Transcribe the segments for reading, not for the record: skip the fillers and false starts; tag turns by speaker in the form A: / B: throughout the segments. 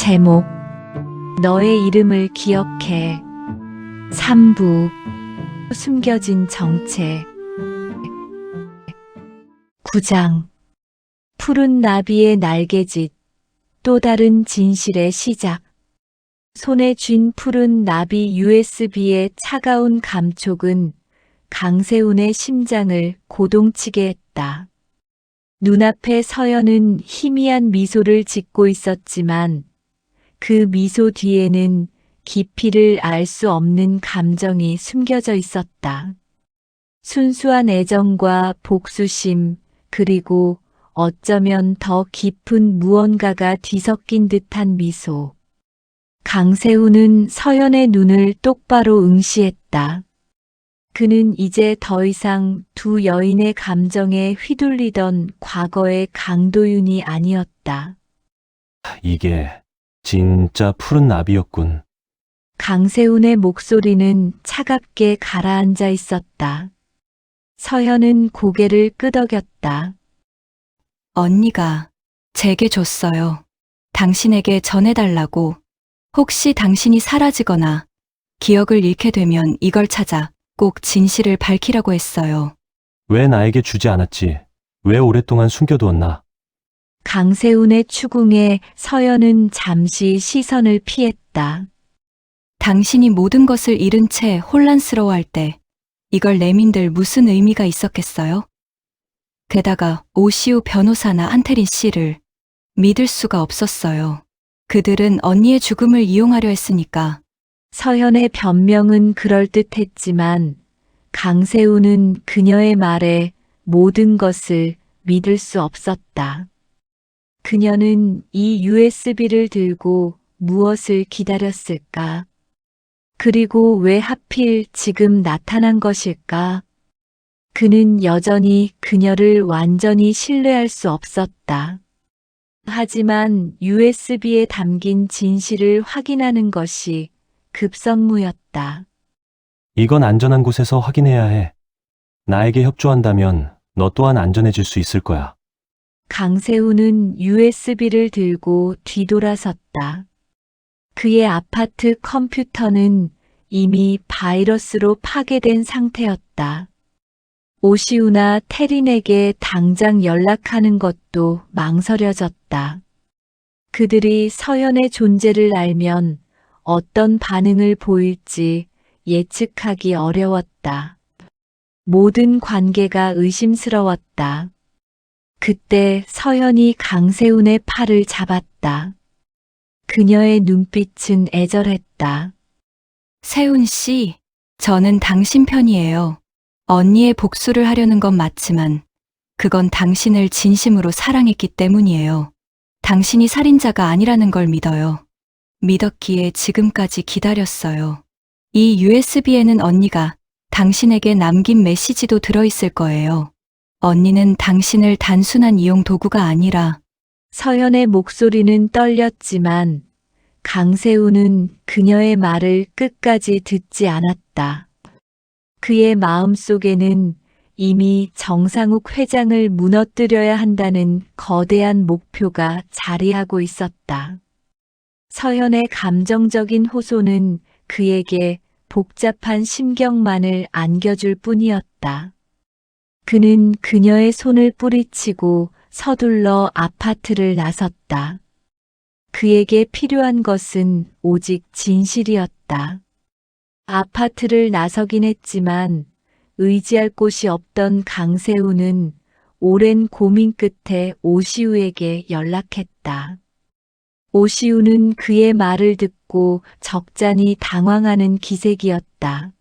A: 제목 너의 이름을 기억해 3부 숨겨진 정체 9장 푸른 나비의 날개짓 또 다른 진실의 시작 손에 쥔 푸른 나비 USB의 차가운 감촉은 강세훈의 심장을 고동치게 했다. 눈앞에 서연은 희미한 미소를 짓고 있었지만 그 미소 뒤에는 깊이를 알 수 없는 감정이 숨겨져 있었다. 순수한 애정과 복수심, 그리고 어쩌면 더 깊은 무언가가 뒤섞인 듯한 미소. 강세훈은 서연의 눈을 똑바로 응시했다. 그는 이제 더 이상 두 여인의 감정에 휘둘리던 과거의 강도윤이 아니었다.
B: 이게 진짜 푸른 나비였군.
A: 강세훈의 목소리는 차갑게 가라앉아 있었다. 서연은 고개를 끄덕였다.
C: 언니가 제게 줬어요. 당신에게 전해달라고. 혹시 당신이 사라지거나 기억을 잃게 되면 이걸 찾아 꼭 진실을 밝히라고 했어요.
B: 왜 나에게 주지 않았지? 왜 오랫동안 숨겨두었나?
A: 강세훈의 추궁에 서연은 잠시 시선을 피했다.
C: 당신이 모든 것을 잃은 채 혼란스러워할 때 이걸 내민들 무슨 의미가 있었겠어요? 게다가 오시우 변호사나 한태린 씨를 믿을 수가 없었어요. 그들은 언니의 죽음을 이용하려 했으니까.
A: 서연의 변명은 그럴듯했지만 강세훈은 그녀의 말에 모든 것을 믿을 수 없었다. 그녀는 이 USB를 들고 무엇을 기다렸을까? 그리고 왜 하필 지금 나타난 것일까? 그는 여전히 그녀를 완전히 신뢰할 수 없었다. 하지만 USB에 담긴 진실을 확인하는 것이 급선무였다.
B: 이건 안전한 곳에서 확인해야 해. 나에게 협조한다면 너 또한 안전해질 수 있을 거야.
A: 강세훈은 USB를 들고 뒤돌아섰다. 그의 아파트 컴퓨터는 이미 바이러스로 파괴된 상태였다. 오시우나 태린에게 당장 연락하는 것도 망설여졌다. 그들이 서연의 존재를 알면 어떤 반응을 보일지 예측하기 어려웠다. 모든 관계가 의심스러웠다. 그때 서연이 강세훈의 팔을 잡았다. 그녀의 눈빛은 애절했다.
C: 세훈 씨, 저는 당신 편이에요. 언니의 복수를 하려는 건 맞지만 그건 당신을 진심으로 사랑했기 때문이에요. 당신이 살인자가 아니라는 걸 믿어요. 믿었기에 지금까지 기다렸어요. 이 USB에는 언니가 당신에게 남긴 메시지도 들어있을 거예요. 언니는 당신을 단순한 이용 도구가 아니라.
A: 서연의 목소리는 떨렸지만 강세훈은 그녀의 말을 끝까지 듣지 않았다. 그의 마음속에는 이미 정상욱 회장을 무너뜨려야 한다는 거대한 목표가 자리하고 있었다. 서연의 감정적인 호소는 그에게 복잡한 심경만을 안겨줄 뿐이었다. 그는 그녀의 손을 뿌리치고 서둘러 아파트를 나섰다. 그에게 필요한 것은 오직 진실이었다. 아파트를 나서긴 했지만 의지할 곳이 없던 강세훈은 오랜 고민 끝에 오시우에게 연락했다. 오시우는 그의 말을 듣고 적잖이 당황하는 기색이었다.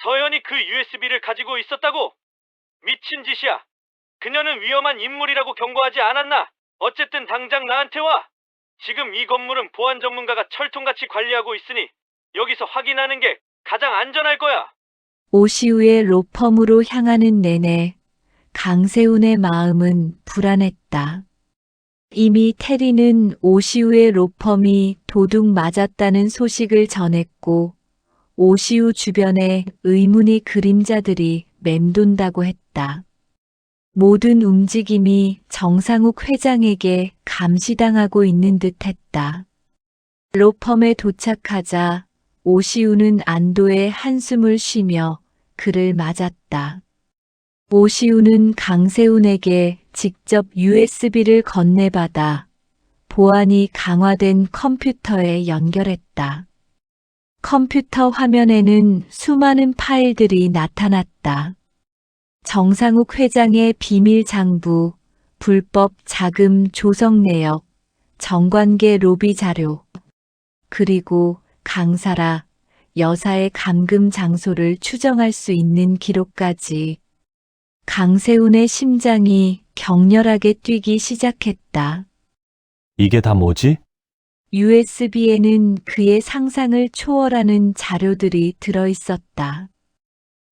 D: 서연이 그 USB를 가지고 있었다고? 미친 짓이야. 그녀는 위험한 인물이라고 경고하지 않았나? 어쨌든 당장 나한테 와. 지금 이 건물은 보안 전문가가 철통같이 관리하고 있으니 여기서 확인하는 게 가장 안전할 거야.
A: 오시우의 로펌으로 향하는 내내 강세훈의 마음은 불안했다. 이미 태리는 오시우의 로펌이 도둑 맞았다는 소식을 전했고 오시우 주변에 의문의 그림자들이 맴돈다고 했다. 모든 움직임이 정상욱 회장에게 감시당하고 있는 듯 했다. 로펌에 도착하자 오시우는 안도의 한숨을 쉬며 그를 맞았다. 오시우는 강세훈에게 직접 USB를 건네받아 보안이 강화된 컴퓨터에 연결했다. 컴퓨터 화면에는 수많은 파일들이 나타났다. 정상욱 회장의 비밀 장부, 불법 자금 조성 내역, 정관계 로비 자료, 그리고 강사라 여사의 감금 장소를 추정할 수 있는 기록까지. 강세훈의 심장이 격렬하게 뛰기 시작했다.
B: 이게 다 뭐지?
A: USB에는 그의 상상을 초월하는 자료들이 들어있었다.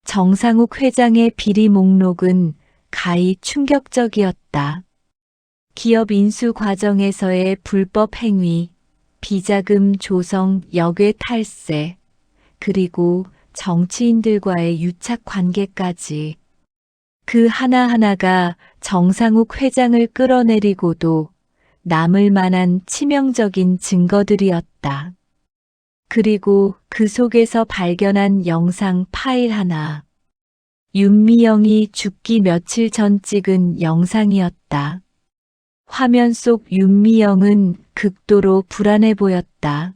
A: 정상욱 회장의 비리 목록은 가히 충격적이었다. 기업 인수 과정에서의 불법 행위, 비자금 조성 역외 탈세, 그리고 정치인들과의 유착 관계까지. 그 하나하나가 정상욱 회장을 끌어내리고도 남을 만한 치명적인 증거들이었다. 그리고 그 속에서 발견한 영상 파일 하나. 윤미영이 죽기 며칠 전 찍은 영상이었다. 화면 속 윤미영은 극도로 불안해 보였다.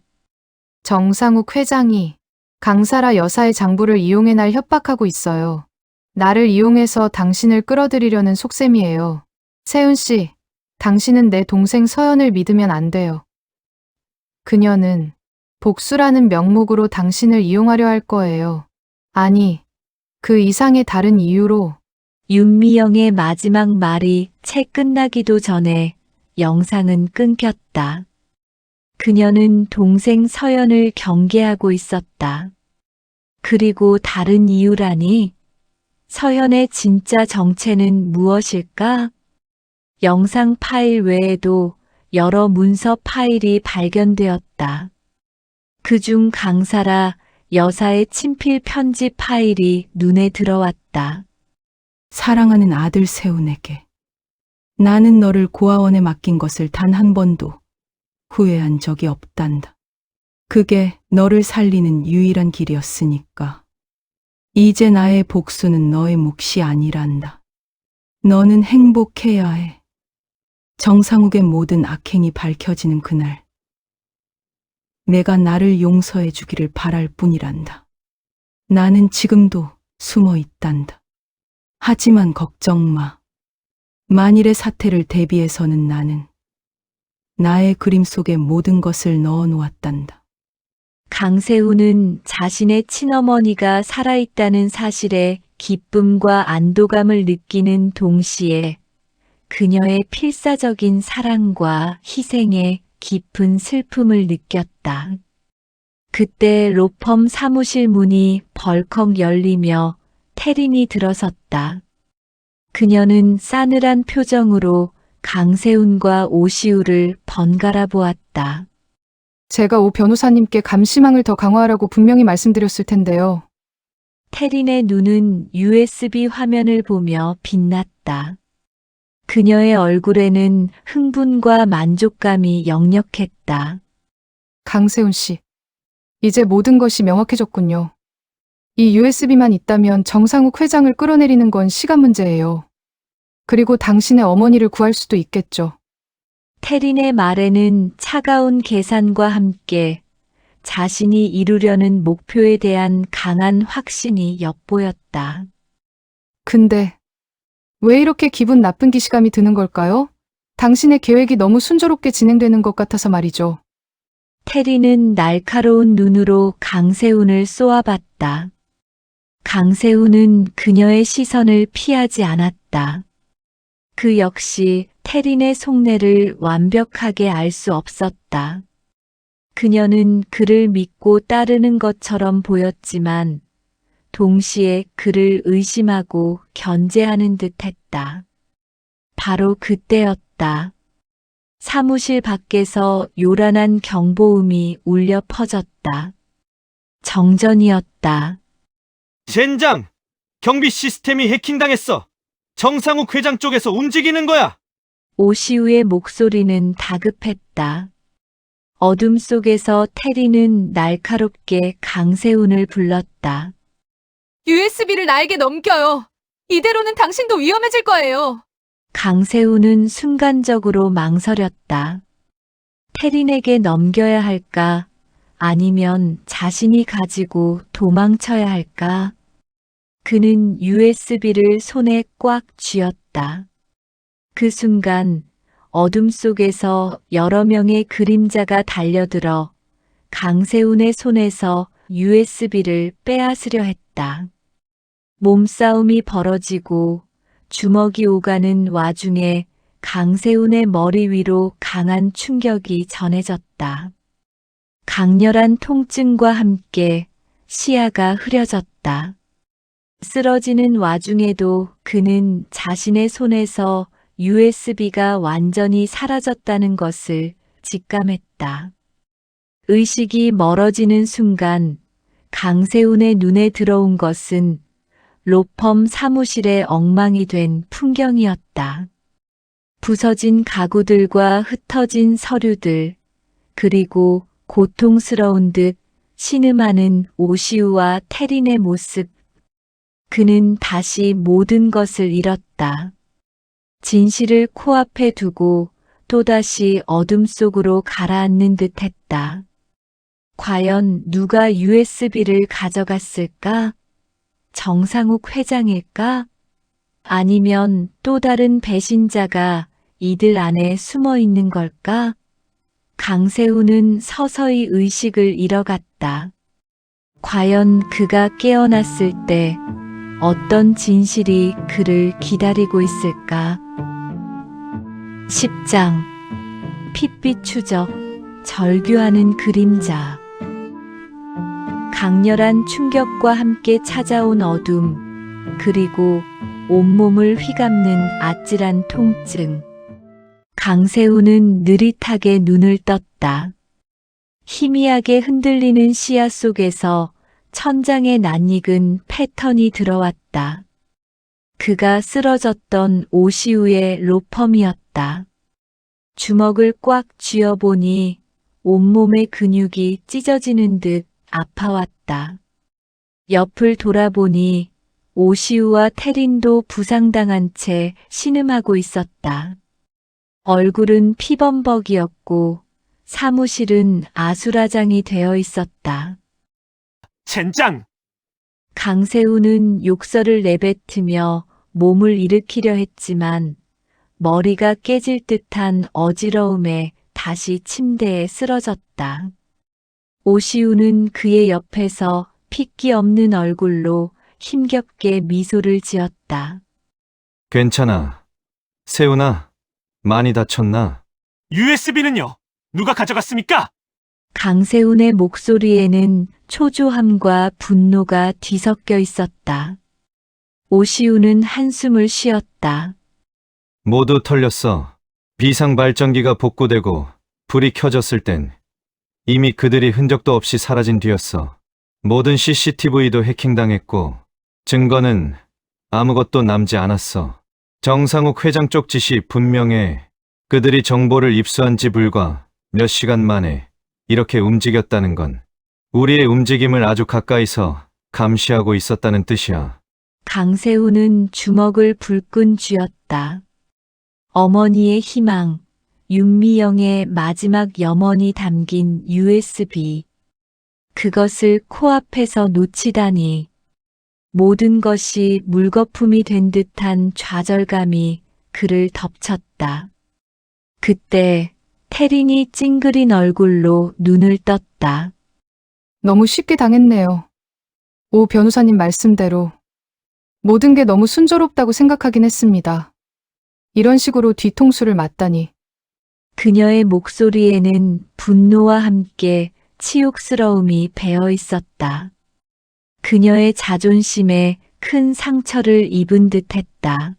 E: 정상욱 회장이 강사라 여사의 장부를 이용해 날 협박하고 있어요. 나를 이용해서 당신을 끌어들이려는 속셈이에요. 세훈 씨, 당신은 내 동생 서연을 믿으면 안 돼요. 그녀는 복수라는 명목으로 당신을 이용하려 할 거예요. 아니, 그 이상의 다른 이유로.
A: 윤미영의 마지막 말이 채 끝나기도 전에 영상은 끊겼다. 그녀는 동생 서연을 경계하고 있었다. 그리고 다른 이유라니? 서연의 진짜 정체는 무엇일까? 영상 파일 외에도 여러 문서 파일이 발견되었다. 그중 강사라 여사의 친필 편지 파일이 눈에 들어왔다.
F: 사랑하는 아들 세훈에게 나는 너를 고아원에 맡긴 것을 단 한 번도 후회한 적이 없단다. 그게 너를 살리는 유일한 길이었으니까. 이제 나의 복수는 너의 몫이 아니란다. 너는 행복해야 해. 정상욱의 모든 악행이 밝혀지는 그날, 내가 나를 용서해 주기를 바랄 뿐이란다. 나는 지금도 숨어 있단다. 하지만 걱정 마. 만일의 사태를 대비해서는 나는 나의 그림 속에 모든 것을 넣어 놓았단다.
A: 강세훈은 자신의 친어머니가 살아있다는 사실에 기쁨과 안도감을 느끼는 동시에 그녀의 필사적인 사랑과 희생에 깊은 슬픔을 느꼈다. 그때 로펌 사무실 문이 벌컥 열리며 태린이 들어섰다. 그녀는 싸늘한 표정으로 강세훈과 오시우를 번갈아 보았다.
E: 제가 오 변호사님께 감시망을 더 강화하라고 분명히 말씀드렸을 텐데요.
A: 태린의 눈은 USB 화면을 보며 빛났다. 그녀의 얼굴에는 흥분과 만족감이 역력했다.
E: 강세훈 씨, 이제 모든 것이 명확해졌군요. 이 USB만 있다면 정상욱 회장을 끌어내리는 건 시간 문제예요. 그리고 당신의 어머니를 구할 수도 있겠죠.
A: 태린의 말에는 차가운 계산과 함께 자신이 이루려는 목표에 대한 강한 확신이 엿보였다.
E: 근데 왜 이렇게 기분 나쁜 기시감이 드는 걸까요? 당신의 계획이 너무 순조롭게 진행되는 것 같아서 말이죠.
A: 태린은 날카로운 눈으로 강세훈을 쏘아봤다. 강세훈은 그녀의 시선을 피하지 않았다. 그 역시 태린의 속내를 완벽하게 알 수 없었다. 그녀는 그를 믿고 따르는 것처럼 보였지만 동시에 그를 의심하고 견제하는 듯했다. 바로 그때였다. 사무실 밖에서 요란한 경보음이 울려 퍼졌다. 정전이었다.
D: 젠장! 경비 시스템이 해킹당했어. 정상욱 회장 쪽에서 움직이는 거야.
A: 오시우의 목소리는 다급했다. 어둠 속에서 테리는 날카롭게 강세훈을 불렀다.
E: USB를 나에게 넘겨요. 이대로는 당신도 위험해질 거예요.
A: 강세훈은 순간적으로 망설였다. 테린에게 넘겨야 할까? 아니면 자신이 가지고 도망쳐야 할까? 그는 USB를 손에 꽉 쥐었다. 그 순간 어둠 속에서 여러 명의 그림자가 달려들어 강세훈의 손에서 USB를 빼앗으려 했다. 몸싸움이 벌어지고 주먹이 오가는 와중에 강세훈의 머리 위로 강한 충격이 전해졌다. 강렬한 통증과 함께 시야가 흐려졌다. 쓰러지는 와중에도 그는 자신의 손에서 USB가 완전히 사라졌다는 것을 직감했다. 의식이 멀어지는 순간 강세훈의 눈에 들어온 것은 로펌 사무실의 엉망이 된 풍경이었다. 부서진 가구들과 흩어진 서류들, 그리고 고통스러운 듯 신음하는 오시우와 테린의 모습. 그는 다시 모든 것을 잃었다. 진실을 코앞에 두고 또다시 어둠 속으로 가라앉는 듯 했다. 과연 누가 USB를 가져갔을까? 정상욱 회장일까? 아니면 또 다른 배신자가 이들 안에 숨어 있는 걸까? 강세훈은 서서히 의식을 잃어갔다. 과연 그가 깨어났을 때 어떤 진실이 그를 기다리고 있을까? 10장 핏빛 추적, 절규하는 그림자. 강렬한 충격과 함께 찾아온 어둠, 그리고 온몸을 휘감는 아찔한 통증. 강세훈은 느릿하게 눈을 떴다. 희미하게 흔들리는 시야 속에서 천장에 낯익은 패턴이 들어왔다. 그가 쓰러졌던 오시우의 로펌이었다. 주먹을 꽉 쥐어보니 온몸의 근육이 찢어지는 듯 아파왔다. 옆을 돌아보니 오시우와 테린도 부상당한 채 신음하고 있었다. 얼굴은 피범벅이었고 사무실은 아수라장이 되어 있었다.
D: 젠장!
A: 강세훈은 욕설을 내뱉으며 몸을 일으키려 했지만 머리가 깨질 듯한 어지러움에 다시 침대에 쓰러졌다. 오시우는 그의 옆에서 핏기 없는 얼굴로 힘겹게 미소를 지었다.
G: 괜찮아. 세훈아, 많이 다쳤나?
D: USB는요? 누가 가져갔습니까?
A: 강세훈의 목소리에는 초조함과 분노가 뒤섞여 있었다. 오시우는 한숨을 쉬었다.
G: 모두 털렸어. 비상 발전기가 복구되고 불이 켜졌을 땐 이미 그들이 흔적도 없이 사라진 뒤였어. 모든 CCTV도 해킹당했고 증거는 아무것도 남지 않았어. 정상욱 회장 쪽 짓이 분명해. 그들이 정보를 입수한 지 불과 몇 시간 만에 이렇게 움직였다는 건 우리의 움직임을 아주 가까이서 감시하고 있었다는 뜻이야.
A: 강세훈은 주먹을 불끈 쥐었다. 어머니의 희망, 윤미영의 마지막 염원이 담긴 USB. 그것을 코앞에서 놓치다니. 모든 것이 물거품이 된 듯한 좌절감이 그를 덮쳤다. 그때 테린이 찡그린 얼굴로 눈을 떴다.
E: 너무 쉽게 당했네요. 오 변호사님 말씀대로 모든 게 너무 순조롭다고 생각하긴 했습니다. 이런 식으로 뒤통수를 맞다니.
A: 그녀의 목소리에는 분노와 함께 치욕스러움이 배어 있었다. 그녀의 자존심에 큰 상처를 입은 듯 했다.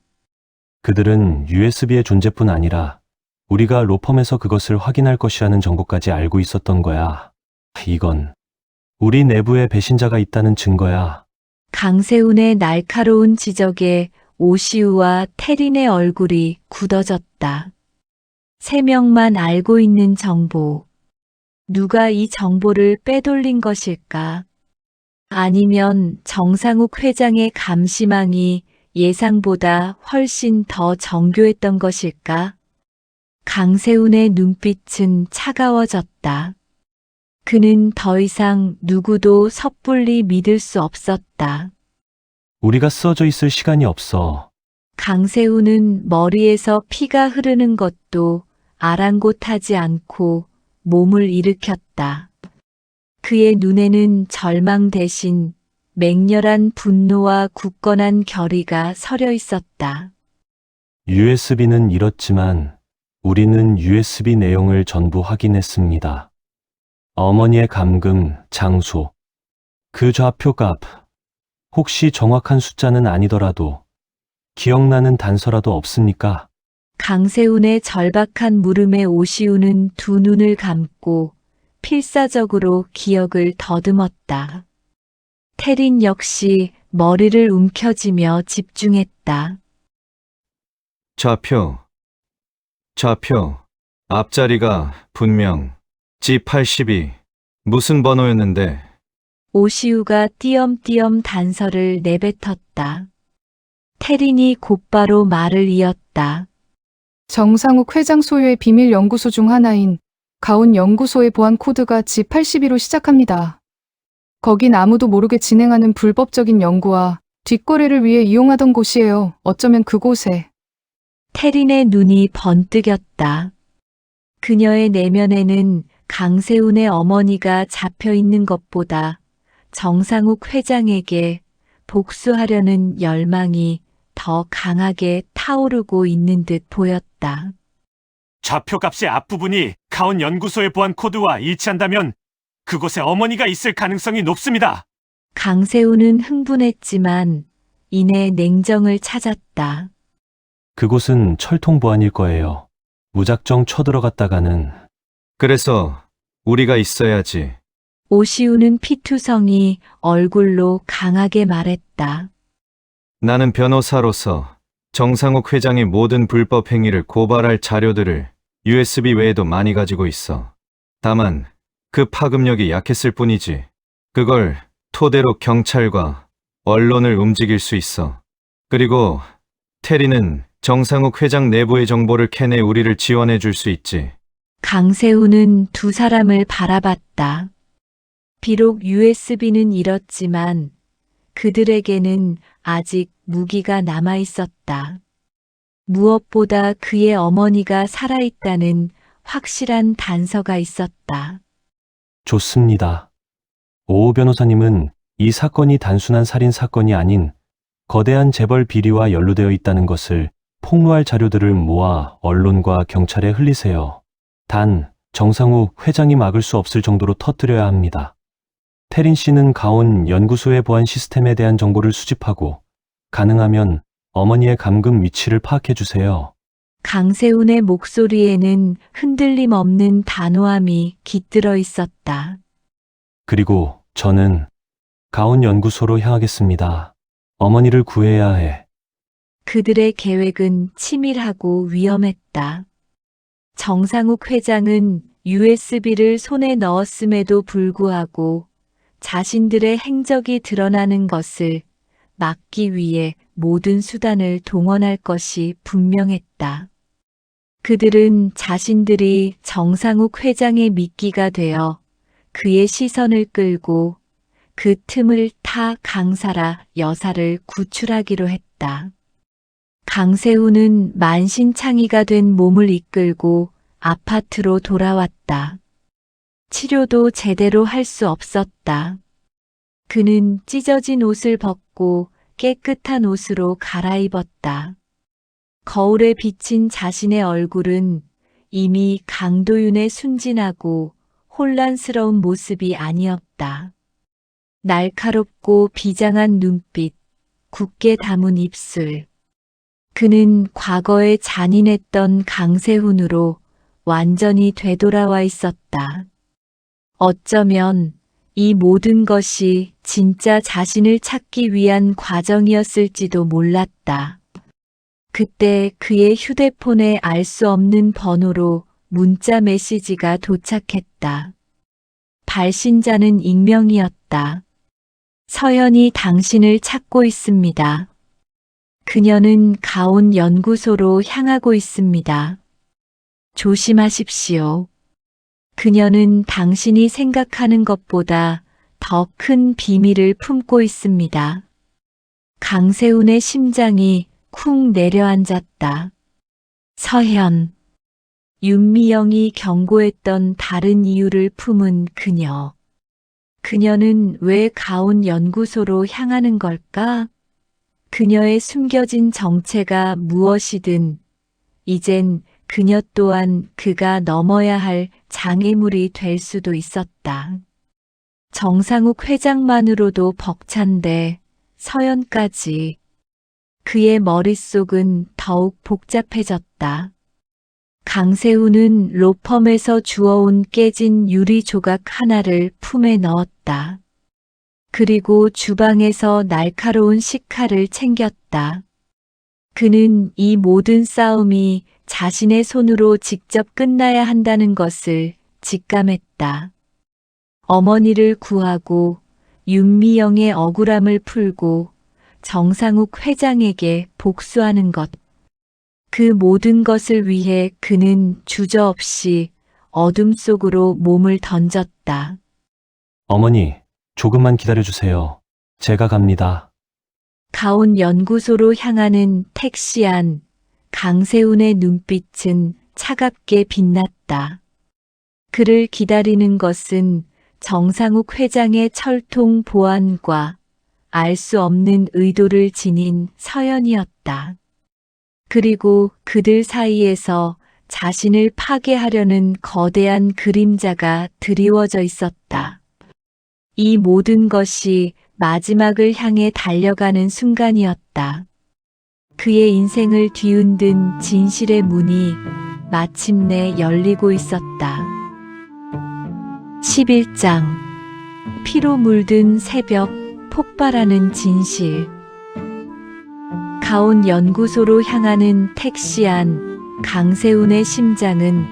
B: 그들은 USB의 존재뿐 아니라 우리가 로펌에서 그것을 확인할 것이라는 정보까지 알고 있었던 거야. 이건 우리 내부에 배신자가 있다는 증거야.
A: 강세훈의 날카로운 지적에 오시우와 테린의 얼굴이 굳어졌다. 세 명만 알고 있는 정보. 누가 이 정보를 빼돌린 것일까? 아니면 정상욱 회장의 감시망이 예상보다 훨씬 더 정교했던 것일까? 강세훈의 눈빛은 차가워졌다. 그는 더 이상 누구도 섣불리 믿을 수 없었다.
B: 우리가 쓰러져 있을 시간이 없어.
A: 강세훈은 머리에서 피가 흐르는 것도 아랑곳하지 않고 몸을 일으켰다. 그의 눈에는 절망 대신 맹렬한 분노와 굳건한 결의가 서려 있었다.
B: USB는 잃었지만 우리는 USB 내용을 전부 확인했습니다. 어머니의 감금, 장소, 그 좌표 값, 혹시 정확한 숫자는 아니더라도 기억나는 단서라도 없습니까?
A: 강세훈의 절박한 물음에 오시우는 두 눈을 감고 필사적으로 기억을 더듬었다. 태린 역시 머리를 움켜쥐며 집중했다.
G: 좌표. 앞자리가 분명 G82. 무슨 번호였는데?
A: 오시우가 띄엄띄엄 단서를 내뱉었다. 태린이 곧바로 말을 이었다.
E: 정상욱 회장 소유의 비밀 연구소 중 하나인 가온 연구소의 보안 코드가 G82로 시작합니다. 거긴 아무도 모르게 진행하는 불법적인 연구와 뒷거래를 위해 이용하던 곳이에요. 어쩌면 그곳에
A: 태린의 눈이 번뜩였다. 그녀의 내면에는 강세훈의 어머니가 잡혀 있는 것보다 정상욱 회장에게 복수하려는 열망이 더 강하게 타오르고 있는 듯 보였다.
H: 좌표값의 앞부분이 가온 연구소의 보안 코드와 일치한다면 그곳에 어머니가 있을 가능성이 높습니다.
A: 강세훈은 흥분했지만 이내 냉정을 찾았다.
B: 그곳은 철통 보안일 거예요. 무작정 쳐들어갔다가는
G: 그래서 우리가 있어야지.
A: 오시우는 피투성이 얼굴로 강하게 말했다.
G: 나는 변호사로서 정상욱 회장의 모든 불법 행위를 고발할 자료들을 USB 외에도 많이 가지고 있어. 다만 그 파급력이 약했을 뿐이지. 그걸 토대로 경찰과 언론을 움직일 수 있어. 그리고 테리는 정상욱 회장 내부의 정보를 캐내 우리를 지원해 줄 수 있지.
A: 강세훈은 두 사람을 바라봤다. 비록 USB는 잃었지만 그들에게는 아직 무기가 남아 있었다. 무엇보다 그의 어머니가 살아있다는 확실한 단서가 있었다.
B: 좋습니다. 오호 변호사님은 이 사건이 단순한 살인 사건이 아닌 거대한 재벌 비리와 연루되어 있다는 것을 폭로할 자료들을 모아 언론과 경찰에 흘리세요. 단, 정상욱 회장이 막을 수 없을 정도로 터뜨려야 합니다. 태린 씨는 가온 연구소의 보안 시스템에 대한 정보를 수집하고 가능하면 어머니의 감금 위치를 파악해 주세요.
A: 강세훈의 목소리에는 흔들림 없는 단호함이 깃들어 있었다.
B: 그리고 저는 가온 연구소로 향하겠습니다. 어머니를 구해야 해.
A: 그들의 계획은 치밀하고 위험했다. 정상욱 회장은 USB를 손에 넣었음에도 불구하고 자신들의 행적이 드러나는 것을 막기 위해 모든 수단을 동원할 것이 분명했다. 그들은 자신들이 정상욱 회장의 미끼가 되어 그의 시선을 끌고 그 틈을 타 강사라 여사를 구출하기로 했다. 강세훈은 만신창이가 된 몸을 이끌고 아파트로 돌아왔다. 치료도 제대로 할 수 없었다. 그는 찢어진 옷을 벗고 깨끗한 옷으로 갈아입었다. 거울에 비친 자신의 얼굴은 이미 강도윤의 순진하고 혼란스러운 모습이 아니었다. 날카롭고 비장한 눈빛, 굳게 담은 입술. 그는 과거에 잔인했던 강세훈으로 완전히 되돌아와 있었다. 어쩌면 이 모든 것이 진짜 자신을 찾기 위한 과정이었을지도 몰랐다. 그때 그의 휴대폰에 알 수 없는 번호로 문자 메시지가 도착했다. 발신자는 익명이었다. 서연이 당신을 찾고 있습니다. 그녀는 가온 연구소로 향하고 있습니다. 조심하십시오. 그녀는 당신이 생각하는 것보다 더 큰 비밀을 품고 있습니다. 강세훈의 심장이 쿵 내려앉았다. 서현. 윤미영이 경고했던 다른 이유를 품은 그녀. 그녀는 왜 가온 연구소로 향하는 걸까? 그녀의 숨겨진 정체가 무엇이든 이젠 그녀 또한 그가 넘어야 할 장애물이 될 수도 있었다. 정상욱 회장만으로도 벅찬데 서연까지. 그의 머릿속은 더욱 복잡해졌다. 강세훈은 로펌에서 주워온 깨진 유리 조각 하나를 품에 넣었다. 그리고 주방에서 날카로운 식칼을 챙겼다. 그는 이 모든 싸움이 자신의 손으로 직접 끝나야 한다는 것을 직감했다. 어머니를 구하고 윤미영의 억울함을 풀고 정상욱 회장에게 복수하는 것. 그 모든 것을 위해 그는 주저없이 어둠 속으로 몸을 던졌다.
B: 어머니, 조금만 기다려주세요. 제가 갑니다.
A: 가온 연구소로 향하는 택시 안 강세훈의 눈빛은 차갑게 빛났다. 그를 기다리는 것은 정상욱 회장의 철통 보안과 알 수 없는 의도를 지닌 서연이었다. 그리고 그들 사이에서 자신을 파괴하려는 거대한 그림자가 드리워져 있었다. 이 모든 것이 마지막을 향해 달려가는 순간이었다. 그의 인생을 뒤흔든 진실의 문이 마침내 열리고 있었다. 11장 피로 물든 새벽 폭발하는 진실. 가온 연구소로 향하는 택시 안 강세훈의 심장은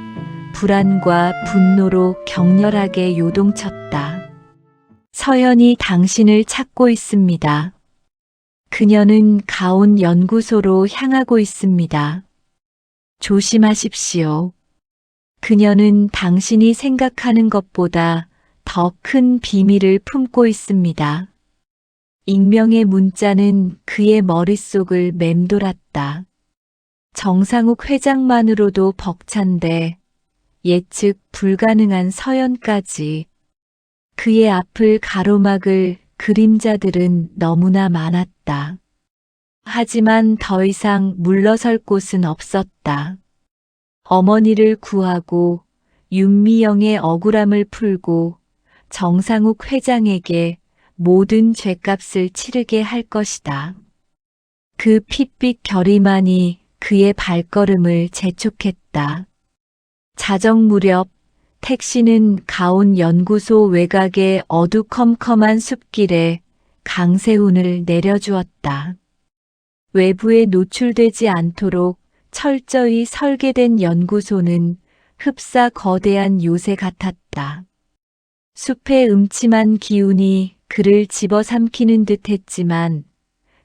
A: 불안과 분노로 격렬하게 요동쳤다. 서연이 당신을 찾고 있습니다. 그녀는 가온 연구소로 향하고 있습니다. 조심하십시오. 그녀는 당신이 생각하는 것보다 더 큰 비밀을 품고 있습니다. 익명의 문자는 그의 머릿속을 맴돌았다. 정상욱 회장만으로도 벅찬데 예측 불가능한 서연까지. 그의 앞을 가로막을 그림자들은 너무나 많았다. 하지만 더 이상 물러설 곳은 없었다. 어머니를 구하고 윤미영의 억울함을 풀고 정상욱 회장에게 모든 죄값을 치르게 할 것이다. 그 핏빛 결의만이 그의 발걸음을 재촉했다. 자정 무렵 택시는 가온 연구소 외곽의 어두컴컴한 숲길에 강세훈을 내려주었다. 외부에 노출되지 않도록 철저히 설계된 연구소는 흡사 거대한 요새 같았다. 숲의 음침한 기운이 그를 집어삼키는 듯 했지만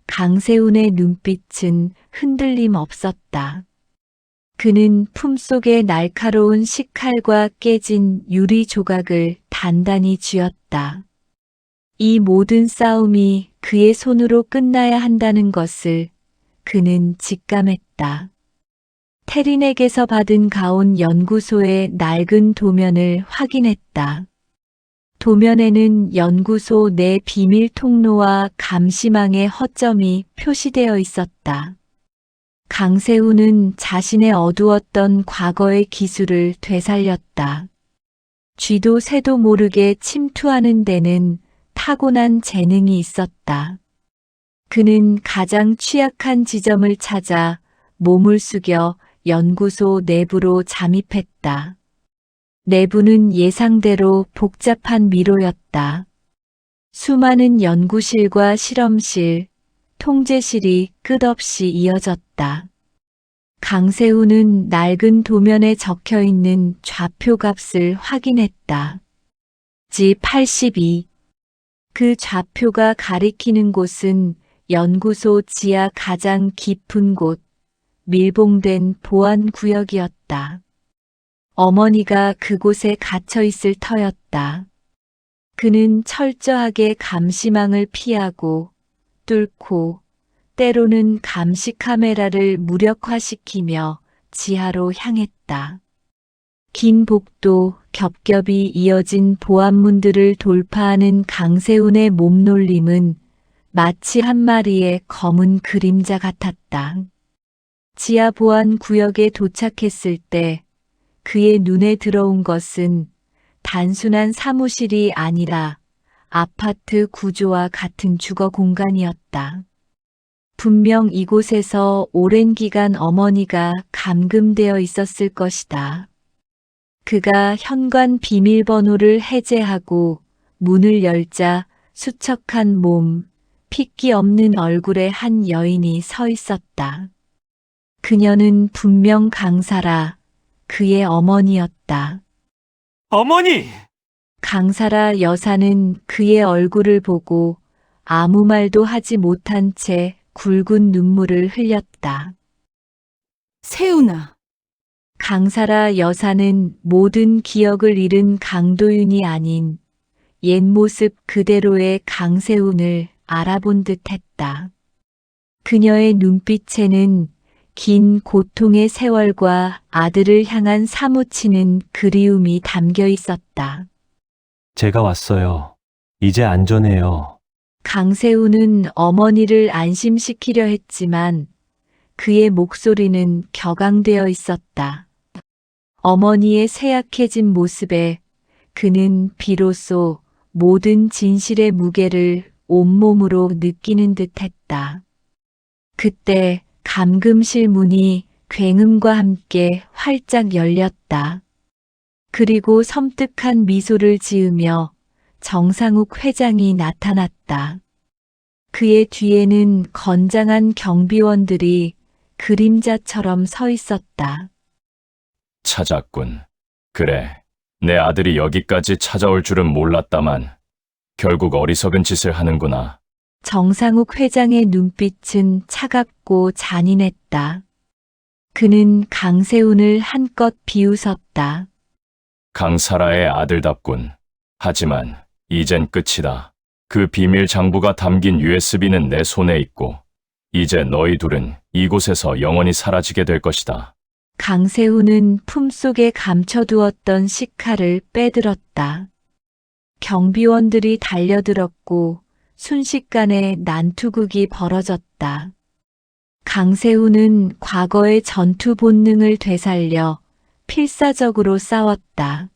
A: 강세훈의 눈빛은 흔들림 없었다. 그는 품속에 날카로운 식칼과 깨진 유리 조각을 단단히 쥐었다. 이 모든 싸움이 그의 손으로 끝나야 한다는 것을 그는 직감했다. 태린에게서 받은 가온 연구소의 낡은 도면을 확인했다. 도면에는 연구소 내 비밀 통로와 감시망의 허점이 표시되어 있었다. 강세훈은 자신의 어두웠던 과거의 기술을 되살렸다. 쥐도 새도 모르게 침투하는 데는 타고난 재능이 있었다. 그는 가장 취약한 지점을 찾아 몸을 숙여 연구소 내부로 잠입했다. 내부는 예상대로 복잡한 미로였다. 수많은 연구실과 실험실, 통제실이 끝없이 이어졌다. 강세훈은 낡은 도면에 적혀있는 좌표 값을 확인했다. 잡지 82. 그 좌표가 가리키는 곳은 연구소 지하 가장 깊은 곳, 밀봉된 보안구역이었다. 어머니가 그곳에 갇혀 있을 터였다. 그는 철저하게 감시망을 피하고 뚫고 때로는 감시 카메라를 무력화시키며 지하로 향했다. 긴 복도, 겹겹이 이어진 보안문들을 돌파하는 강세훈의 몸놀림은 마치 한 마리의 검은 그림자 같았다. 지하 보안 구역에 도착했을 때 그의 눈에 들어온 것은 단순한 사무실이 아니라 아파트 구조와 같은 주거 공간이었다. 분명 이곳에서 오랜 기간 어머니가 감금되어 있었을 것이다. 그가 현관 비밀번호를 해제하고 문을 열자 수척한 몸, 핏기 없는 얼굴의 한 여인이 서 있었다. 그녀는 분명 강사라, 그의 어머니였다.
H: 어머니!
A: 강사라 여사는 그의 얼굴을 보고 아무 말도 하지 못한 채 굵은 눈물을 흘렸다.
F: 세훈아,
A: 강사라 여사는 모든 기억을 잃은 강도윤이 아닌 옛 모습 그대로의 강세훈을 알아본 듯 했다. 그녀의 눈빛에는 긴 고통의 세월과 아들을 향한 사무치는 그리움이 담겨 있었다.
B: 제가 왔어요. 이제 안전해요.
A: 강세훈은 어머니를 안심시키려 했지만 그의 목소리는 격앙되어 있었다. 어머니의 쇠약해진 모습에 그는 비로소 모든 진실의 무게를 온몸으로 느끼는 듯 했다. 그때 감금실 문이 굉음과 함께 활짝 열렸다. 그리고 섬뜩한 미소를 지으며 정상욱 회장이 나타났다. 그의 뒤에는 건장한 경비원들이 그림자처럼 서 있었다.
I: 찾았군. 그래, 내 아들이 여기까지 찾아올 줄은 몰랐다만 결국 어리석은 짓을 하는구나.
A: 정상욱 회장의 눈빛은 차갑고 잔인했다. 그는 강세훈을 한껏 비웃었다.
I: 강사라의 아들답군. 하지만 이젠 끝이다. 그 비밀 장부가 담긴 USB는 내 손에 있고 이제 너희 둘은 이곳에서 영원히 사라지게 될 것이다.
A: 강세훈은 품속에 감춰두었던 시카를 빼들었다. 경비원들이 달려들었고 순식간에 난투극이 벌어졌다. 강세훈은 과거의 전투 본능을 되살려 필사적으로 싸웠다.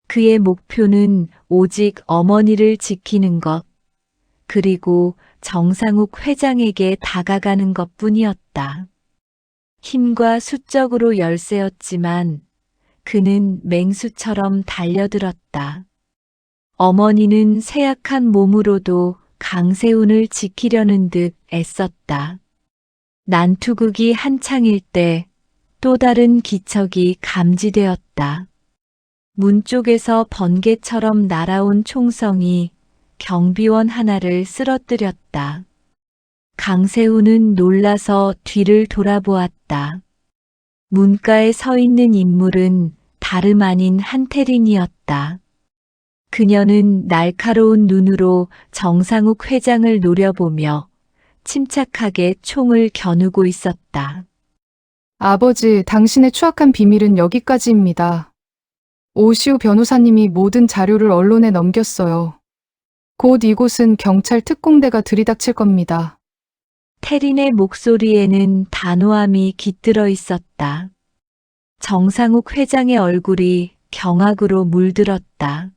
A: 그의 목표는 오직 어머니를 지키는 것, 그리고 정상욱 회장에게 다가가는 것뿐이었다. 힘과 수적으로 열세였지만 그는 맹수처럼 달려들었다. 어머니는 쇠약한 몸으로도 강세훈을 지키려는 듯 애썼다. 난투극이 한창일 때 또 다른 기척이 감지되었다. 문 쪽에서 번개처럼 날아온 총성이 경비원 하나를 쓰러뜨렸다. 강세훈은 놀라서 뒤를 돌아보았다. 문가에 서 있는 인물은 다름 아닌 한태린이었다. 그녀는 날카로운 눈으로 정상욱 회장을 노려보며 침착하게 총을 겨누고 있었다.
E: 아버지, 당신의 추악한 비밀은 여기까지입니다. 오시우 변호사님이 모든 자료를 언론에 넘겼어요. 곧 이곳은 경찰 특공대가 들이닥칠 겁니다.
A: 태린의 목소리에는 단호함이 깃들어 있었다. 정상욱 회장의 얼굴이 경악으로 물들었다.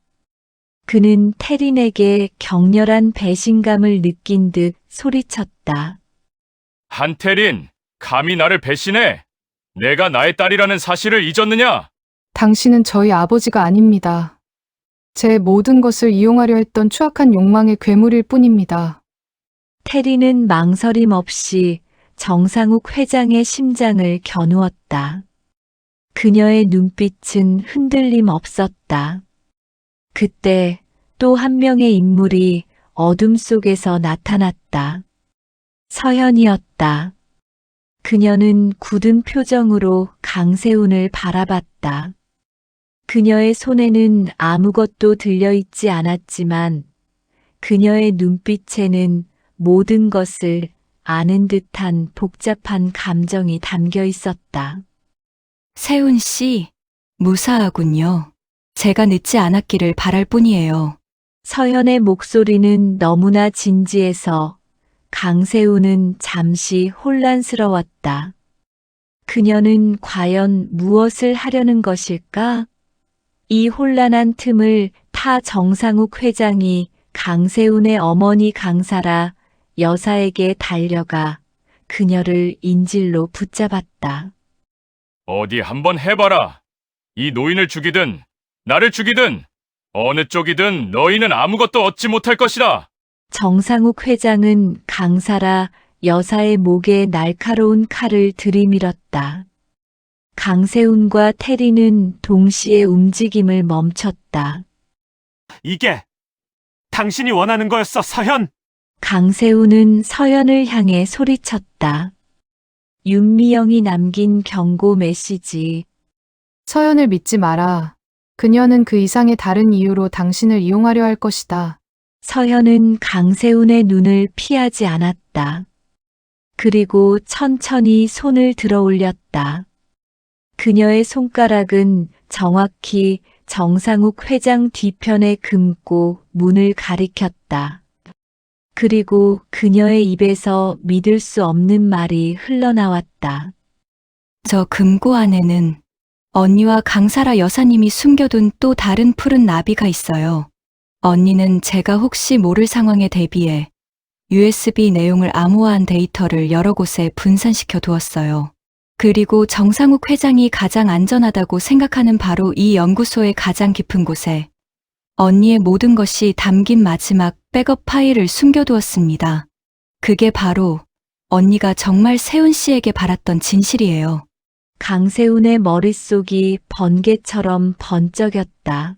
A: 그는 태린에게 격렬한 배신감을 느낀 듯 소리쳤다.
I: 한태린, 감히 나를 배신해? 내가 나의 딸이라는 사실을 잊었느냐?
E: 당신은 저희 아버지가 아닙니다. 제 모든 것을 이용하려 했던 추악한 욕망의 괴물일 뿐입니다.
A: 태린은 망설임 없이 정상욱 회장의 심장을 겨누었다. 그녀의 눈빛은 흔들림 없었다. 그때 또 한 명의 인물이 어둠 속에서 나타났다. 서현이었다. 그녀는 굳은 표정으로 강세훈을 바라봤다. 그녀의 손에는 아무것도 들려있지 않았지만 그녀의 눈빛에는 모든 것을 아는 듯한 복잡한 감정이 담겨 있었다.
C: 세훈 씨, 무사하군요. 제가 늦지 않았기를 바랄 뿐이에요.
A: 서현의 목소리는 너무나 진지해서 강세훈은 잠시 혼란스러웠다. 그녀는 과연 무엇을 하려는 것일까? 이 혼란한 틈을 타 정상욱 회장이 강세훈의 어머니 강사라 여사에게 달려가 그녀를 인질로 붙잡았다.
I: 어디 한번 해봐라. 이 노인을 죽이든 나를 죽이든 어느 쪽이든 너희는 아무것도 얻지 못할 것이다.
A: 정상욱 회장은 강사라 여사의 목에 날카로운 칼을 들이밀었다. 강세훈과 테리는 동시에 움직임을 멈췄다.
H: 이게 당신이 원하는 거였어, 서현!
A: 강세훈은 서연을 향해 소리쳤다. 윤미영이 남긴 경고 메시지.
E: 서연을 믿지 마라. 그녀는 그 이상의 다른 이유로 당신을 이용하려 할 것이다.
A: 서현은 강세훈의 눈을 피하지 않았다. 그리고 천천히 손을 들어 올렸다. 그녀의 손가락은 정확히 정상욱 회장 뒤편에 금고 문을 가리켰다. 그리고 그녀의 입에서 믿을 수 없는 말이 흘러나왔다.
C: 저 금고 안에는 언니와 강사라 여사님이 숨겨둔 또 다른 푸른 나비가 있어요. 언니는 제가 혹시 모를 상황에 대비해 USB 내용을 암호화한 데이터를 여러 곳에 분산시켜 두었어요. 그리고 정상욱 회장이 가장 안전하다고 생각하는 바로 이 연구소의 가장 깊은 곳에 언니의 모든 것이 담긴 마지막 백업 파일을 숨겨두었습니다. 그게 바로 언니가 정말 세훈 씨에게 바랐던 진실이에요.
A: 강세훈의 머릿속이 번개처럼 번쩍였다.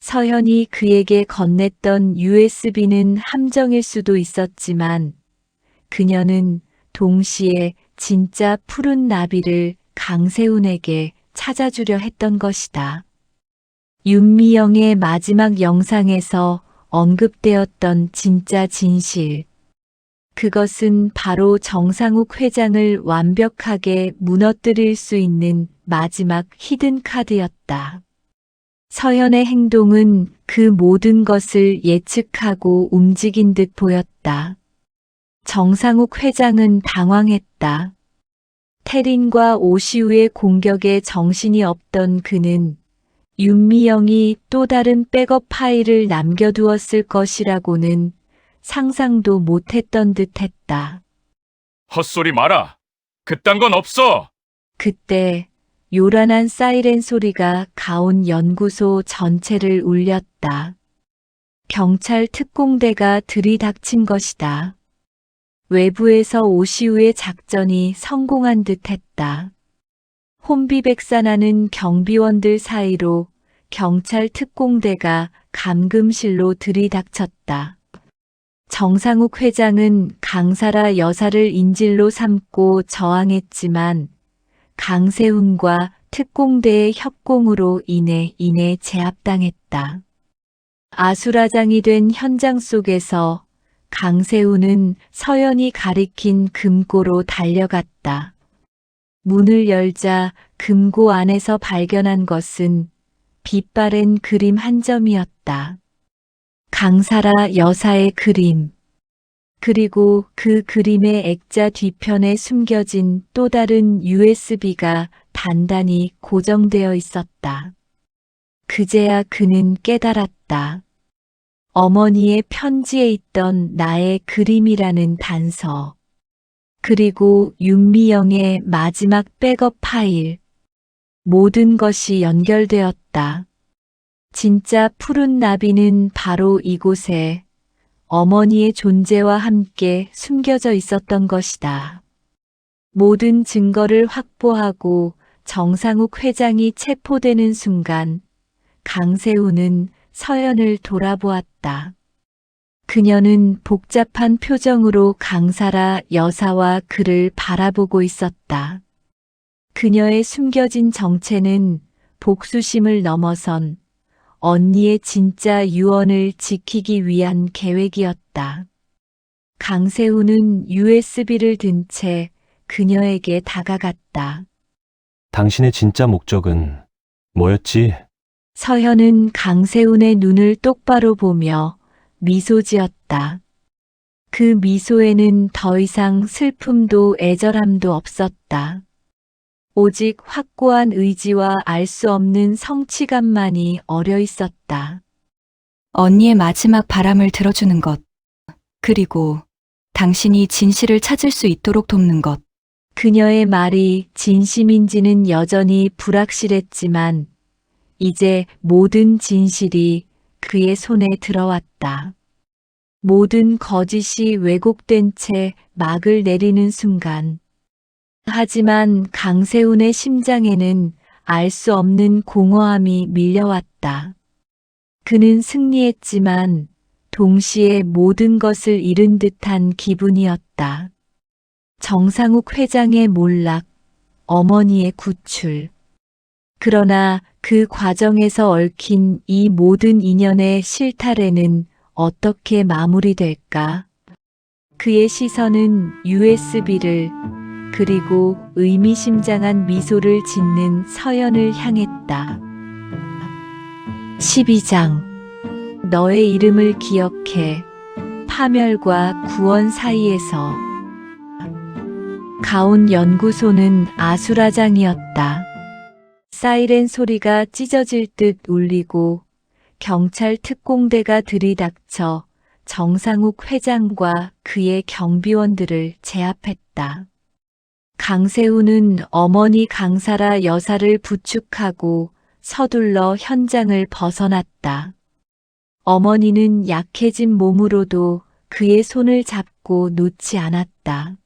A: 서현이 그에게 건넸던 USB는 함정일 수도 있었지만 그녀는 동시에 진짜 푸른 나비를 강세훈에게 찾아주려 했던 것이다. 윤미영의 마지막 영상에서 언급되었던 진짜 진실. 그것은 바로 정상욱 회장을 완벽하게 무너뜨릴 수 있는 마지막 히든 카드였다. 서현의 행동은 그 모든 것을 예측하고 움직인 듯 보였다. 정상욱 회장은 당황했다. 태린과 오시우의 공격에 정신이 없던 그는 윤미영이 또 다른 백업 파일을 남겨두었을 것이라고는 상상도 못했던 듯했다.
I: 헛소리 마라. 그딴 건 없어.
A: 그때 요란한 사이렌 소리가 가온 연구소 전체를 울렸다. 경찰 특공대가 들이닥친 것이다. 외부에서 오시우의 작전이 성공한 듯했다. 혼비백산하는 경비원들 사이로 경찰 특공대가 감금실로 들이닥쳤다. 정상욱 회장은 강사라 여사를 인질로 삼고 저항했지만 강세훈과 특공대의 협공으로 인해 제압당했다. 아수라장이 된 현장 속에서 강세훈은 서연이 가리킨 금고로 달려갔다. 문을 열자 금고 안에서 발견한 것은 빛바랜 그림 한 점이었다. 강사라 여사의 그림. 그리고 그 그림의 액자 뒤편에 숨겨진 또 다른 USB가 단단히 고정되어 있었다. 그제야 그는 깨달았다. 어머니의 편지에 있던 나의 그림이라는 단서. 그리고 윤미영의 마지막 백업 파일. 모든 것이 연결되었다. 진짜 푸른 나비는 바로 이곳에 어머니의 존재와 함께 숨겨져 있었던 것이다. 모든 증거를 확보하고 정상욱 회장이 체포되는 순간 강세훈은 서연을 돌아보았다. 그녀는 복잡한 표정으로 강사라 여사와 그를 바라보고 있었다. 그녀의 숨겨진 정체는 복수심을 넘어선 언니의 진짜 유언을 지키기 위한 계획이었다. 강세훈은 USB를 든 채 그녀에게 다가갔다.
B: 당신의 진짜 목적은 뭐였지?
A: 서현은 강세훈의 눈을 똑바로 보며 미소 지었다. 그 미소에는 더 이상 슬픔도 애절함도 없었다. 오직 확고한 의지와 알 수 없는 성취감만이 어려 있었다.
C: 언니의 마지막 바람을 들어주는 것. 그리고 당신이 진실을 찾을 수 있도록 돕는 것.
A: 그녀의 말이 진심인지는 여전히 불확실했지만 이제 모든 진실이 그의 손에 들어왔다. 모든 거짓이 왜곡된 채 막을 내리는 순간. 하지만 강세훈의 심장에는 알 수 없는 공허함이 밀려왔다. 그는 승리했지만 동시에 모든 것을 잃은 듯한 기분이었다. 정상욱 회장의 몰락, 어머니의 구출. 그러나 그 과정에서 얽힌 이 모든 인연의 실타래는 어떻게 마무리될까? 그의 시선은 USB를 그리고 의미심장한 미소를 짓는 서연을 향했다. 12장. 너의 이름을 기억해. 파멸과 구원 사이에서. 가온 연구소는 아수라장이었다. 사이렌 소리가 찢어질 듯 울리고 경찰 특공대가 들이닥쳐 정상욱 회장과 그의 경비원들을 제압했다. 강세훈은 어머니 강사라 여사를 부축하고 서둘러 현장을 벗어났다. 어머니는 약해진 몸으로도 그의 손을 잡고 놓지 않았다.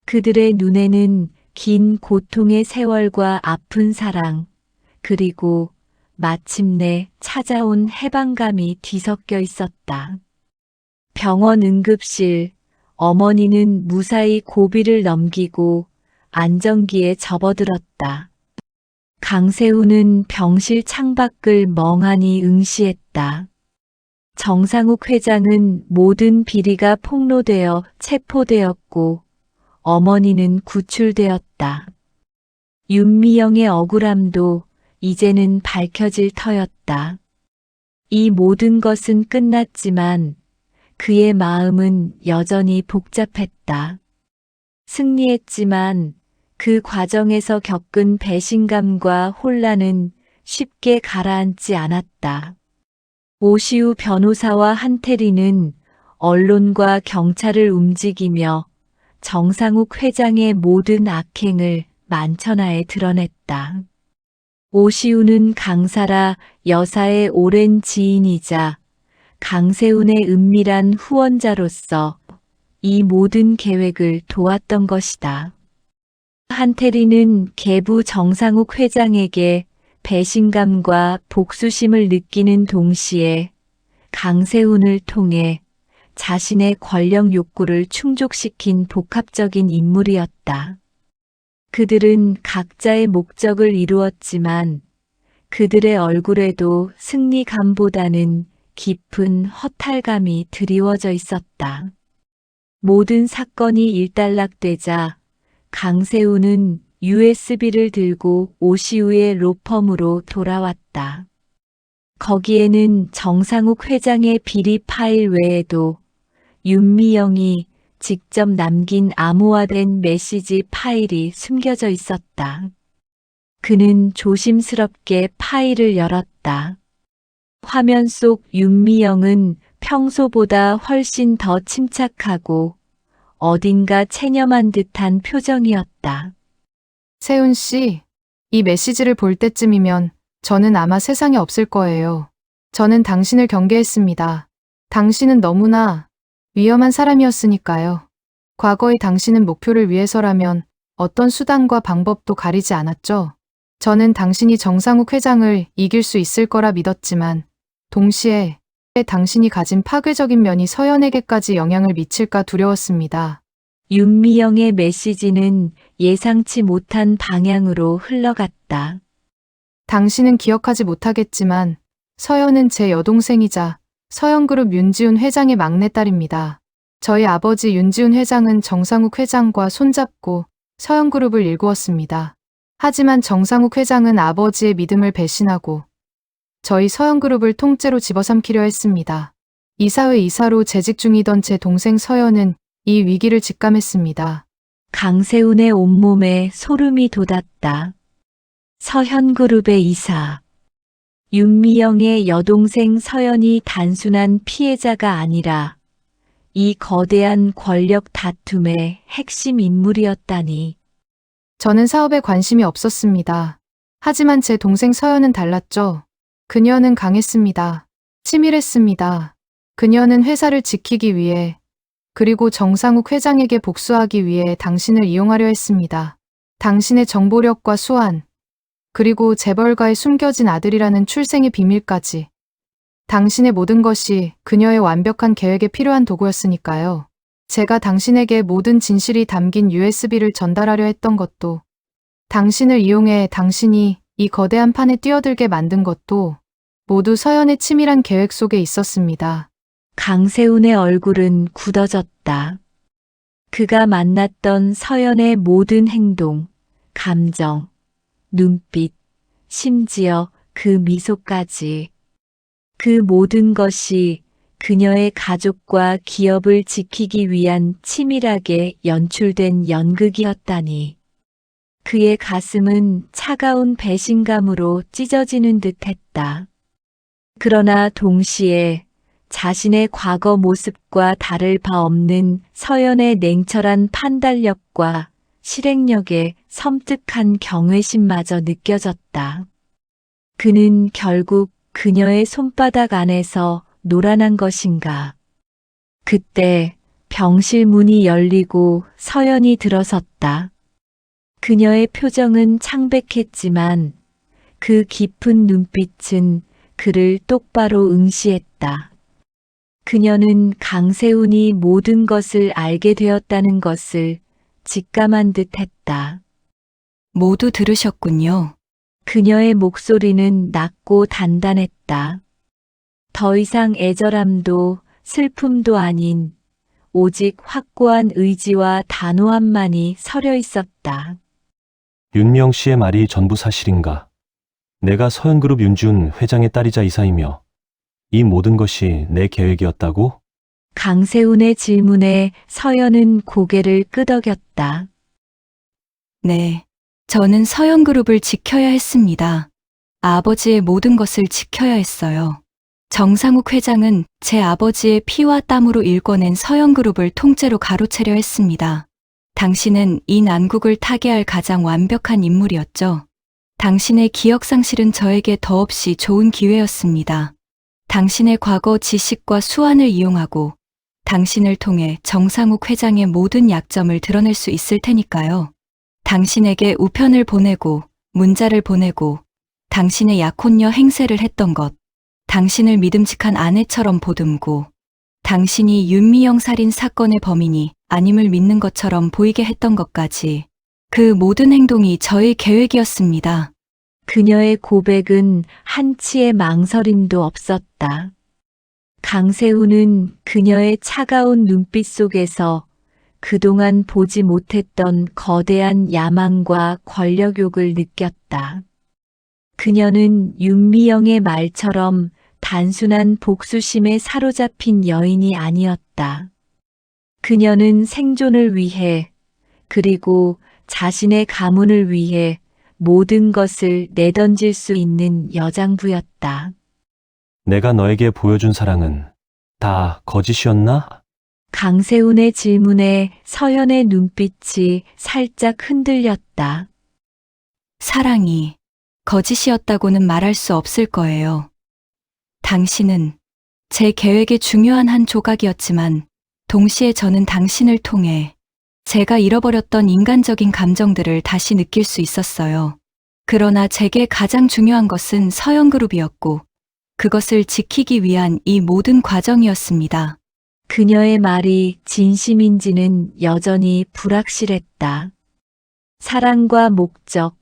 A: 그들의 눈에는 긴 고통의 세월과 아픈 사랑, 그리고 마침내 찾아온 해방감이 뒤섞여 있었다. 병원 응급실, 어머니는 무사히 고비를 넘기고 안정기에 접어들었다. 강세훈은 병실 창밖을 멍하니 응시했다. 정상욱 회장은 모든 비리가 폭로되어 체포되었고 어머니는 구출되었다. 윤미영의 억울함도 이제는 밝혀질 터였다. 이 모든 것은 끝났지만 그의 마음은 여전히 복잡했다. 승리했지만 그 과정에서 겪은 배신감과 혼란은 쉽게 가라앉지 않았다. 오시우 변호사와 한태리는 언론과 경찰을 움직이며 정상욱 회장의 모든 악행을 만천하에 드러냈다. 오시우는 강사라 여사의 오랜 지인이자 강세훈의 은밀한 후원자로서 이 모든 계획을 도왔던 것이다. 한태리는 계부 정상욱 회장에게 배신감과 복수심을 느끼는 동시에 강세훈을 통해 자신의 권력 욕구를 충족시킨 복합적인 인물이었다. 그들은 각자의 목적을 이루었지만 그들의 얼굴에도 승리감보다는 깊은 허탈감이 드리워져 있었다. 모든 사건이 일단락되자 강세훈은 USB를 들고 오시우의 로펌으로 돌아왔다. 거기에는 정상욱 회장의 비리 파일 외에도 윤미영이 직접 남긴 암호화된 메시지 파일이 숨겨져 있었다. 그는 조심스럽게 파일을 열었다. 화면 속 윤미영은 평소보다 훨씬 더 침착하고 어딘가 체념한 듯한 표정이었다.
E: 세훈 씨, 이 메시지를 볼 때쯤이면 저는 아마 세상에 없을 거예요. 저는 당신을 경계했습니다. 당신은 너무나 위험한 사람이었으니까요. 과거의 당신은 목표를 위해서라면 어떤 수단과 방법도 가리지 않았죠. 저는 당신이 정상욱 회장을 이길 수 있을 거라 믿었지만 동시에 당신이 가진 파괴적인 면이 서연에게까지 영향을 미칠까 두려웠습니다.
A: 윤미영의 메시지는 예상치 못한 방향으로 흘러갔다.
E: 당신은 기억하지 못하겠지만 서연은 제 여동생이자 서연그룹 윤지훈 회장의 막내딸입니다. 저희 아버지 윤지훈 회장은 정상욱 회장과 손잡고 서연그룹을 일구었습니다. 하지만 정상욱 회장은 아버지의 믿음을 배신하고 저희 서연그룹을 통째로 집어삼키려 했습니다. 이사회 이사로 재직 중이던 제 동생 서연은 이 위기를 직감했습니다.
A: 강세훈의 온몸에 소름이 돋았다. 서현그룹의 이사. 윤미영의 여동생 서연이 단순한 피해자가 아니라 이 거대한 권력 다툼의 핵심 인물이었다니.
E: 저는 사업에 관심이 없었습니다. 하지만 제 동생 서연은 달랐죠. 그녀는 강했습니다. 치밀했습니다. 그녀는 회사를 지키기 위해 그리고 정상욱 회장에게 복수하기 위해 당신을 이용하려 했습니다. 당신의 정보력과 수완, 그리고 재벌가의 숨겨진 아들이라는 출생의 비밀까지. 당신의 모든 것이 그녀의 완벽한 계획에 필요한 도구였으니까요. 제가 당신에게 모든 진실이 담긴 USB를 전달하려 했던 것도, 당신을 이용해 당신이 이 거대한 판에 뛰어들게 만든 것도 모두 서연의 치밀한 계획 속에 있었습니다.
A: 강세훈의 얼굴은 굳어졌다. 그가 만났던 서연의 모든 행동, 감정, 눈빛, 심지어 그 미소까지. 그 모든 것이 그녀의 가족과 기업을 지키기 위한 치밀하게 연출된 연극이었다니. 그의 가슴은 차가운 배신감으로 찢어지는 듯했다. 그러나 동시에 자신의 과거 모습과 다를 바 없는 서연의 냉철한 판단력과 실행력에 섬뜩한 경외심마저 느껴졌다. 그는 결국 그녀의 손바닥 안에서 놀아난 것인가. 그때 병실 문이 열리고 서연이 들어섰다. 그녀의 표정은 창백했지만 그 깊은 눈빛은 그를 똑바로 응시했다. 그녀는 강세훈이 모든 것을 알게 되었다는 것을 직감한 듯 했다.
C: 모두 들으셨군요.
A: 그녀의 목소리는 낮고 단단했다. 더 이상 애절함도 슬픔도 아닌 오직 확고한 의지와 단호함만이 서려 있었다.
B: 윤미영 씨의 말이 전부 사실인가? 내가 서현그룹 윤지훈 회장의 딸이자 이사이며 이 모든 것이 내 계획이었다고?
A: 강세훈의 질문에 서연은 고개를 끄덕였다.
C: 네. 저는 서연그룹을 지켜야 했습니다. 아버지의 모든 것을 지켜야 했어요. 정상욱 회장은 제 아버지의 피와 땀으로 일궈낸 서연그룹을 통째로 가로채려 했습니다. 당신은 이 난국을 타개할 가장 완벽한 인물이었죠. 당신의 기억 상실은 저에게 더없이 좋은 기회였습니다. 당신의 과거 지식과 수완을 이용하고 당신을 통해 정상욱 회장의 모든 약점을 드러낼 수 있을 테니까요. 당신에게 우편을 보내고 문자를 보내고 당신의 약혼녀 행세를 했던 것, 당신을 믿음직한 아내처럼 보듬고 당신이 윤미영 살인 사건의 범인이 아님을 믿는 것처럼 보이게 했던 것까지 그 모든 행동이 저의 계획이었습니다.
A: 그녀의 고백은 한치의 망설임도 없었다. 강세훈은 그녀의 차가운 눈빛 속에서 그동안 보지 못했던 거대한 야망과 권력욕을 느꼈다. 그녀는 윤미영의 말처럼 단순한 복수심에 사로잡힌 여인이 아니었다. 그녀는 생존을 위해 그리고 자신의 가문을 위해 모든 것을 내던질 수 있는 여장부였다.
B: 내가 너에게 보여준 사랑은 다 거짓이었나?
A: 강세훈의 질문에 서연의 눈빛이 살짝 흔들렸다.
C: 사랑이 거짓이었다고는 말할 수 없을 거예요. 당신은 제 계획의 중요한 한 조각이었지만 동시에 저는 당신을 통해 제가 잃어버렸던 인간적인 감정들을 다시 느낄 수 있었어요. 그러나 제게 가장 중요한 것은 서연그룹이었고 그것을 지키기 위한 이 모든 과정이었습니다.
A: 그녀의 말이 진심인지는 여전히 불확실했다. 사랑과 목적,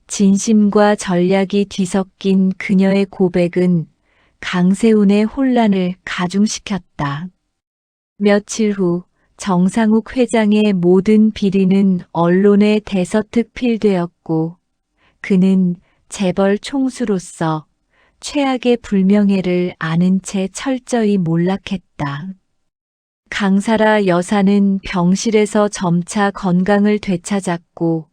A: 진심과 전략이 뒤섞인 그녀의 고백은 강세훈의 혼란을 가중시켰다. 며칠 후 정상욱 회장의 모든 비리는 언론에 대서특필되었고 그는 재벌 총수로서 최악의 불명예를 아는 채 철저히 몰락했다. 강사라 여사는 병실에서 점차 건강을 되찾았고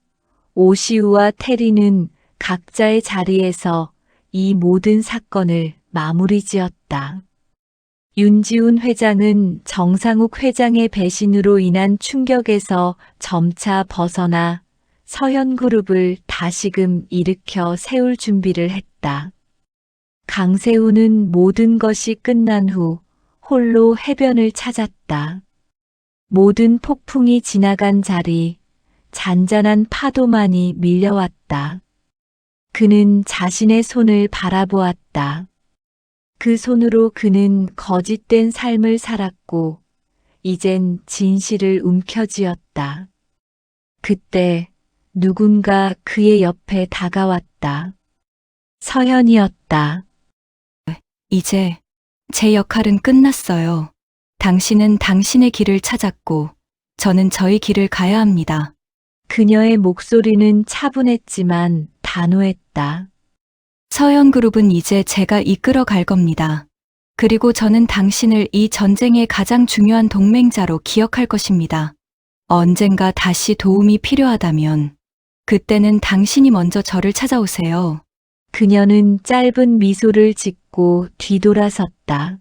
A: 오시우와 테리는 각자의 자리에서 이 모든 사건을 마무리 지었다. 윤지훈 회장은 정상욱 회장의 배신으로 인한 충격에서 점차 벗어나 서현그룹을 다시금 일으켜 세울 준비를 했다. 강세훈은 모든 것이 끝난 후 홀로 해변을 찾았다. 모든 폭풍이 지나간 자리, 잔잔한 파도만이 밀려왔다. 그는 자신의 손을 바라보았다. 그 손으로 그는 거짓된 삶을 살았고, 이젠 진실을 움켜쥐었다. 그때 누군가 그의 옆에 다가왔다. 서현이었다.
C: 이제 제 역할은 끝났어요. 당신은 당신의 길을 찾았고, 저는 저희 길을 가야 합니다.
A: 그녀의 목소리는 차분했지만 단호했다.
C: 서현그룹은 이제 제가 이끌어 갈 겁니다. 그리고 저는 당신을 이 전쟁의 가장 중요한 동맹자로 기억할 것입니다. 언젠가 다시 도움이 필요하다면, 그때는 당신이 먼저 저를 찾아오세요.
A: 그녀는 짧은 미소를 짓고 뒤돌아섰다.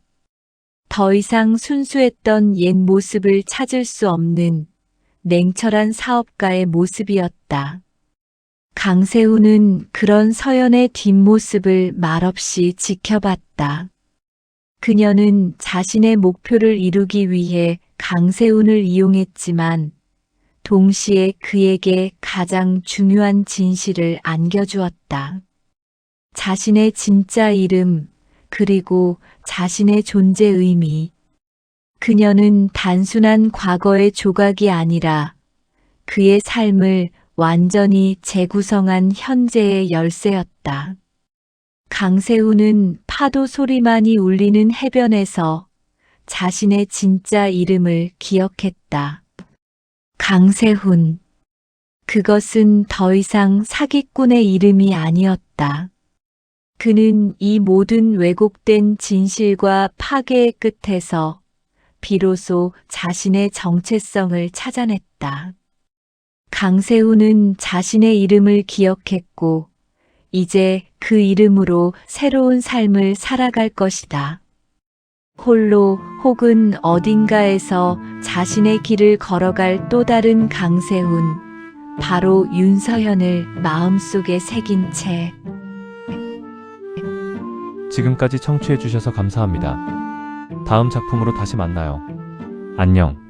A: 더 이상 순수했던 옛 모습을 찾을 수 없는 냉철한 사업가의 모습이었다. 강세훈은 그런 서연의 뒷모습을 말없이 지켜봤다. 그녀는 자신의 목표를 이루기 위해 강세훈을 이용했지만 동시에 그에게 가장 중요한 진실을 안겨주었다. 자신의 진짜 이름, 그리고 자신의 존재 의미. 그녀는 단순한 과거의 조각이 아니라 그의 삶을 완전히 재구성한 현재의 열쇠였다. 강세훈은 파도 소리만이 울리는 해변에서 자신의 진짜 이름을 기억했다. 강세훈. 그것은 더 이상 사기꾼의 이름이 아니었다. 그는 이 모든 왜곡된 진실과 파괴의 끝에서 비로소 자신의 정체성을 찾아냈다. 강세훈은 자신의 이름을 기억했고, 이제 그 이름으로 새로운 삶을 살아갈 것이다. 홀로 혹은 어딘가에서 자신의 길을 걸어갈 또 다른 강세훈, 바로 윤서현을 마음속에 새긴 채.
J: 지금까지 청취해주셔서 감사합니다. 다음 작품으로 다시 만나요. 안녕.